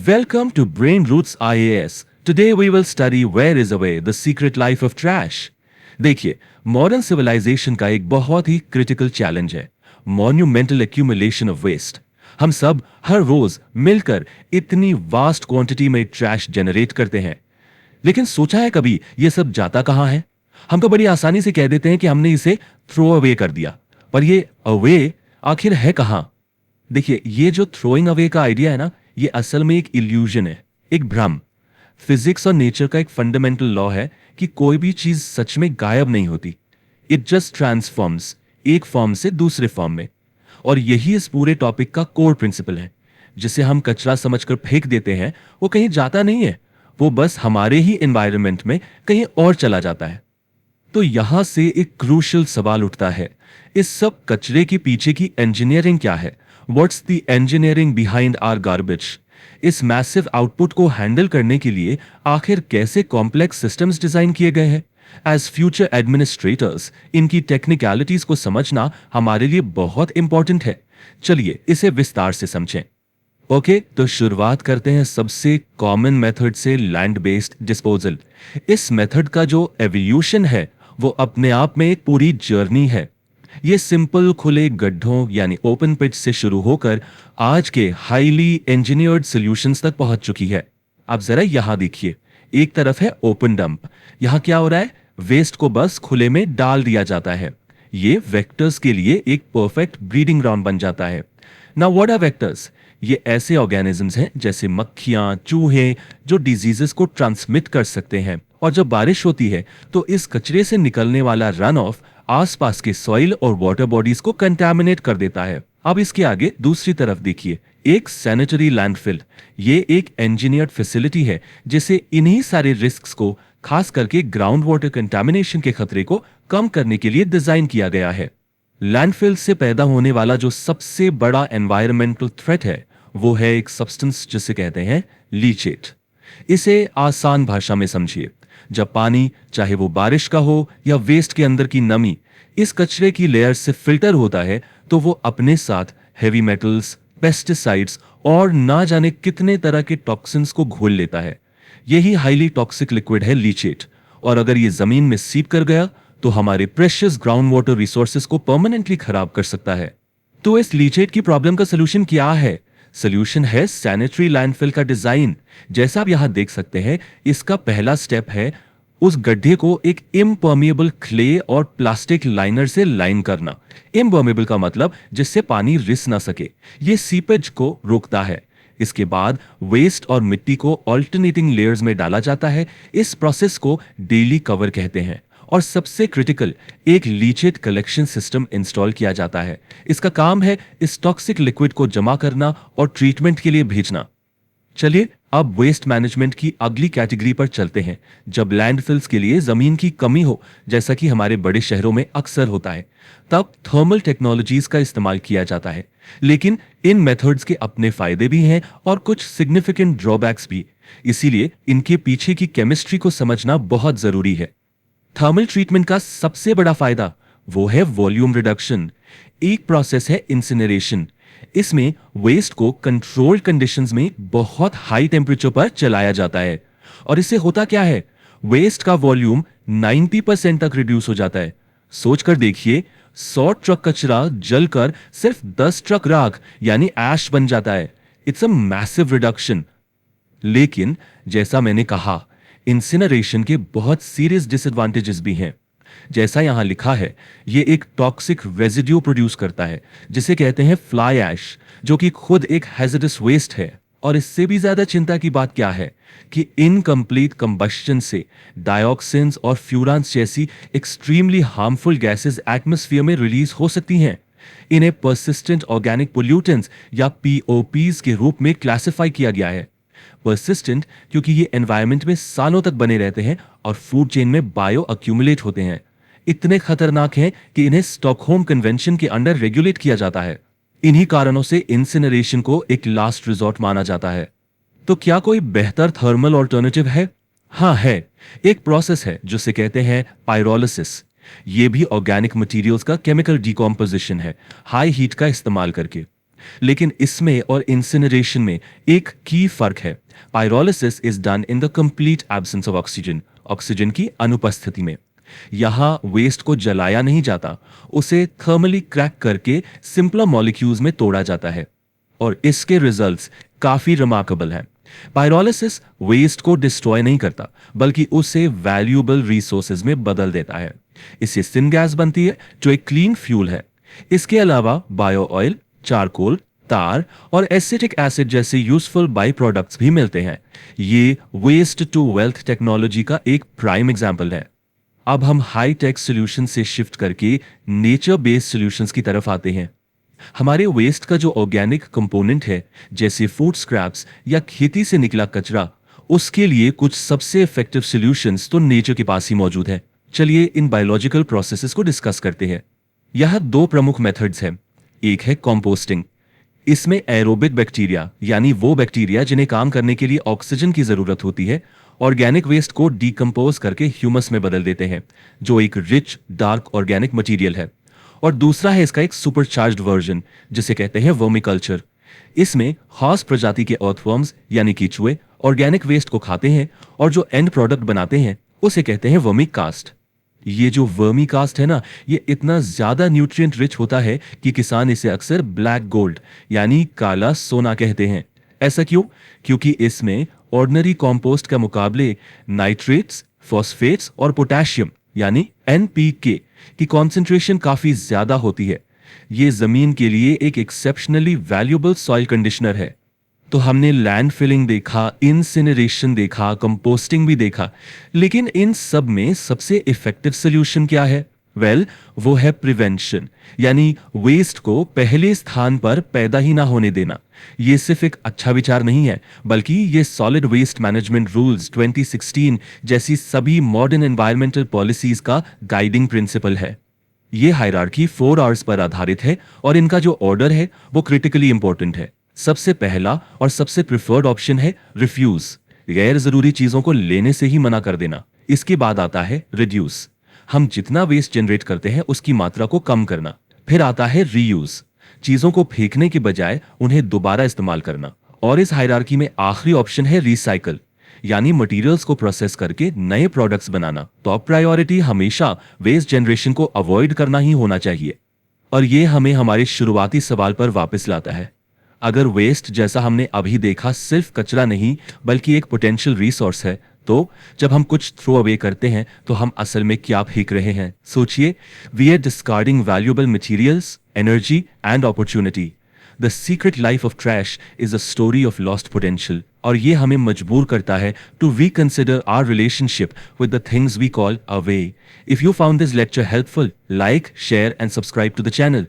Welcome to Brain Roots IAS. Today we will study Where is Away, the secret life of trash. देखिए, modern civilisation का एक बहुत ही critical challenge है monumental accumulation of waste. हम सब हर रोज मिलकर इतनी वास्ट क्वांटिटी में ट्रैश जनरेट करते हैं, लेकिन सोचा है कभी ये सब जाता कहाँ है? हम तो बड़ी आसानी से कह देते हैं कि हमने इसे थ्रो अवे कर दिया, पर ये अवे आखिर है कहाँ? देखिए, ये जो थ्रोइंग अवे का आइडिया है ना, ये असल में एक इल्यूजन है, एक भ्रम। फिजिक्स और नेचर का एक फंडामेंटल लॉ है कि कोई भी चीज सच में गायब नहीं होती। इट जस्ट ट्रांसफॉर्म्स एक फॉर्म से दूसरे फॉर्म में। और यही इस पूरे टॉपिक का कोर प्रिंसिपल है। जिसे हम कचरा समझकर फेंक देते हैं, वो कहीं जाता नहीं है, वो बस हमारे ही एनवायरनमेंट में कहीं और चला जाता है। तो यहां से एक क्रूशियल सवाल उठता है, इस सब कचरे के पीछे की इंजीनियरिंग क्या है? What's the engineering behind our garbage? इस मैसिव आउटपुट को हैंडल करने के लिए आखिर कैसे कॉम्प्लेक्स सिस्टम्स डिजाइन किए गए हैं? एज फ्यूचर एडमिनिस्ट्रेटर्स इनकी टेक्निकलिटीज को समझना हमारे लिए बहुत इंपॉर्टेंट है। चलिए इसे विस्तार से समझें। ओके, तो शुरुआत करते हैं सबसे कॉमन मेथड से, लैंड बेस्ड डिस्पोजल। इस मेथड का जो एवोल्यूशन है वो अपने आप में एक पूरी जर्नी है। ये सिंपल खुले गड्ढों यानी ओपन पिट से शुरू होकर आज के हाईली इंजीनियर्ड सॉल्यूशंस तक पहुंच चुकी है। आप जरा यहां देखिए, एक तरफ है ओपन डंप। यहां क्या हो रहा है? वेस्ट को बस खुले में डाल दिया जाता है। ये वेक्टर्स के लिए एक परफेक्ट ब्रीडिंग ग्राउंड बन जाता है। Now what are vectors? ये ऐसे ऑर्गेनिजम्स हैं जैसे मक्खियां, चूहे, जो डिजीजेस को ट्रांसमिट कर सकते हैं। और जब बारिश होती है तो इस कचरे से निकलने वाला रन ऑफ आसपास के सॉइल और वाटर बॉडीज को कंटामिनेट कर देता है। अब इसके आगे दूसरी तरफ देखिए, एक सैनिटरी लैंडफिल। ये एक इंजीनियर्ड फैसिलिटी है जिसे इन्हीं सारे रिस्क्स को, खास करके ग्राउंड वाटर कंटामिनेशन के खतरे को कम करने के लिए डिजाइन किया गया है। लैंडफिल से पैदा होने वाला जो सबसे बड़ा एनवायरमेंटल थ्रेट है वो है एक सब्सटेंस जिसे कहते हैं लीचेट। इसे आसान भाषा में समझिए, जब पानी, चाहे वो बारिश का हो या वेस्ट के अंदर की नमी, इस कचरे की लेयर से फिल्टर होता है तो वो अपने साथ हैवी मेटल्स, पेस्टिसाइड्स और ना जाने कितने तरह के टॉक्सिन्स को घोल लेता है। यही हाईली टॉक्सिक लिक्विड है लीचेट। और अगर ये जमीन में सीप कर गया तो हमारे प्रेशियस ग्राउंड वाटर रिसोर्सेज को परमानेंटली खराब कर सकता है। तो इस लीचेट की प्रॉब्लम का सोल्यूशन क्या है? सोल्यूशन है सैनिटरी लैंडफिल का डिजाइन। जैसा आप यहां देख सकते हैं, इसका पहला स्टेप है उस गड्ढे को एक इम्पर्मिएबल क्ले और प्लास्टिक लाइनर से लाइन करना। इम्पर्मिएबल का मतलब जिससे पानी रिस ना सके, ये सीपेज को रोकता है। इसके बाद वेस्ट और मिट्टी को ऑल्टरनेटिंग लेयर्स में डाला जाता है। इस प्रोसेस को डेली कवर कहते हैं। और सबसे क्रिटिकल, एक लीचेट कलेक्शन सिस्टम इंस्टॉल किया जाता है। इसका काम है इस टॉक्सिक लिक्विड को जमा करना और ट्रीटमेंट के लिए भेजना। चलिए अब वेस्ट मैनेजमेंट की अगली कैटेगरी पर चलते हैं। जब लैंडफिल्स के लिए जमीन की कमी हो, जैसा कि हमारे बड़े शहरों में अक्सर होता है, तब थर्मल टेक्नोलॉजीज का इस्तेमाल किया जाता है। लेकिन इन मेथड्स के अपने फायदे भी हैं और कुछ सिग्निफिकेंट ड्रॉबैक्स भी। इसीलिए इनके पीछे की केमिस्ट्री को समझना बहुत जरूरी है। थर्मल ट्रीटमेंट का सबसे बड़ा फायदा वो है वॉल्यूम रिडक्शन। एक प्रोसेस है इंसिनरेशन। इसमें वेस्ट को कंट्रोल्ड कंडीशंस में बहुत हाई टेम्परेचर पर चलाया जाता है। और इससे होता क्या है? वेस्ट का वॉल्यूम 90% तक रिड्यूस हो जाता है। सोचकर देखिए, 100 ट्रक कचरा जलकर सिर्फ 10 ट्रक राख यानी ऐश बन जाता है। It's a massive reduction. लेकिन जैसा मैंने कहा, इंसिनरेशन के बहुत सीरियस डिसएडवांटेजेस भी हैं। जैसा यहां लिखा है, ये एक टॉक्सिक रेजिड्यू प्रोड्यूस करता है जिसे कहते हैं फ्लाई ऐश, जो कि खुद एक हैजर्डस वेस्ट है। और इससे भी ज्यादा चिंता की बात क्या है कि इनकम्प्लीट कंबस्शन से डायऑक्सिन्स और फ्यूरांस जैसी एक्सट्रीमली हार्मफुल गैसेस एटमॉस्फेयर में रिलीज हो सकती हैं। इन्हें पर्सिस्टेंट ऑर्गेनिक पोल्यूटेंट्स या पीओपीज के रूप में क्लासिफाई किया गया है। पर्सिस्टेंट क्योंकि ये एनवायरनमेंट में सालों तक बने रहते हैं और फूड चेन में बायो अक्यूमुलेट होते हैं। इतने खतरनाक हैं कि इन्हें स्टॉकहोम कन्वेंशन के अंडर रेगुलेट किया जाता है। इन्हीं कारणों से इंसिनरेशन को एक लास्ट रिजॉर्ट माना जाता है। तो क्या कोई बेहतर थर्मल ऑल्टरनेटिव है? हाँ है। एक प्रोसेस है जिसे कहते हैं पायरोलिसिस। ये भी ऑर्गेनिक मटेरियल्स का केमिकल डिकॉम्पोजिशन है, हाई हीट का इस्तेमाल करके। लेकिन इसमें और इंसिनरेशन में एक की फर्क है। Pyrolysis is done in the complete absence of oxygen, oxygen की अनुपस्थिति में। यहाँ वेस्ट को जलाया नहीं जाता, उसे थर्मली क्रैक करके सिंपलर मॉलिक्यूल्स में तोड़ा जाता है और इसके रिजल्ट्स काफी रिमार्केबल हैं। पायरोलिसिस वेस्ट को डिस्ट्रॉय नहीं करता, बल्कि उसे वैल्यूएबल रिसोर्सेज में बदल देता है। इससे सिनगैस बनती है जो एक क्लीन फ्यूल है। इसके अलावा बायो ऑयल, चारकोल, तार और एसिटिक एसिड जैसे यूजफुल बाई प्रोडक्ट्स भी मिलते हैं। ये वेस्ट टू वेल्थ टेक्नोलॉजी का एक प्राइम एग्जाम्पल है। अब हम हाई टेक सोल्यूशन से शिफ्ट करके नेचर बेस्ड सॉल्यूशंस की तरफ आते हैं। हमारे वेस्ट का जो ऑर्गेनिक कंपोनेंट है, जैसे फूड स्क्रैप्स या खेती से निकला कचरा, उसके लिए कुछ सबसे इफेक्टिव सॉल्यूशंस तो नेचर के पास ही मौजूद है। चलिए इन बायोलॉजिकल प्रोसेसेस को डिस्कस करते हैं। यह दो प्रमुख मेथड्स हैं। एक है कंपोस्टिंग। इसमें एरोबिक बैक्टीरिया, यानी वो बैक्टीरिया जिन्हें काम करने के लिए ऑक्सीजन की जरूरत होती है, ऑर्गेनिक वेस्ट को डीकंपोज करके ह्यूमस में बदल देते हैं, जो एक रिच डार्क ऑर्गेनिक मटेरियल है। और दूसरा है इसका एक सुपरचार्ज्ड वर्जन, जिसे कहते हैं वर्मिकल्चर। इसमें खास प्रजाति के अर्थवर्म्स यानी कीचुए ऑर्गेनिक वेस्ट को खाते हैं और जो एंड प्रोडक्ट बनाते हैं उसे कहते हैं वर्मी कास्ट। ये जो वर्मी कास्ट है ना, ये इतना ज्यादा न्यूट्रिएंट रिच होता है कि किसान इसे अक्सर ब्लैक गोल्ड यानी काला सोना कहते हैं। ऐसा क्यों? क्योंकि इसमें ऑर्डिनरी कंपोस्ट के मुकाबले नाइट्रेट्स, फॉस्फेट्स और पोटेशियम यानी एनपीके की कॉन्सेंट्रेशन काफी ज्यादा होती है। ये जमीन के लिए एक एक्सेप्शनली वैल्यूएबल सॉइल कंडीशनर है। तो हमने लैंड फिलिंग देखा, इंसिनरेशन देखा, कंपोस्टिंग भी देखा, लेकिन इन सब में सबसे इफेक्टिव सोल्यूशन क्या है? वो है प्रिवेंशन, यानी वेस्ट को पहले स्थान पर पैदा ही ना होने देना। ये सिर्फ एक अच्छा विचार नहीं है, बल्कि ये सॉलिड वेस्ट मैनेजमेंट रूल्स 2016 जैसी सभी मॉडर्न एनवायरमेंटल पॉलिसीज का गाइडिंग प्रिंसिपल है। ये हायरार्की 4 आवर्स पर आधारित है और इनका जो ऑर्डर है वो क्रिटिकली इंपॉर्टेंट है। सबसे पहला और सबसे प्रिफर्ड ऑप्शन है रिफ्यूज, गैर जरूरी चीजों को लेने से ही मना कर देना। इसके बाद आता है रिड्यूस, हम जितना वेस्ट जनरेट करते हैं उसकी मात्रा को कम करना। फिर आता है रीयूज, चीजों को फेंकने के बजाय उन्हें दोबारा इस्तेमाल करना। और इस हायरार्की में आखिरी ऑप्शन है रिसाइकल, यानी मटेरियल्स को प्रोसेस करके नए प्रोडक्ट्स बनाना। टॉप प्रायोरिटी हमेशा वेस्ट जनरेशन को अवॉइड करना ही होना चाहिए। और ये हमें हमारे शुरुआती सवाल पर वापस लाता है। अगर वेस्ट जैसा हमने अभी देखा सिर्फ कचरा नहीं बल्कि एक पोटेंशियल रिसोर्स है, तो जब हम कुछ थ्रो अवे करते हैं तो हम असल में क्या फेंक रहे हैं? सोचिए, we are discarding valuable materials, energy and opportunity. The secret life of trash is a story of lost potential. और ये हमें मजबूर करता है to reconsider our relationship with the things we call away. If you found this lecture helpful, like, share and subscribe to the channel.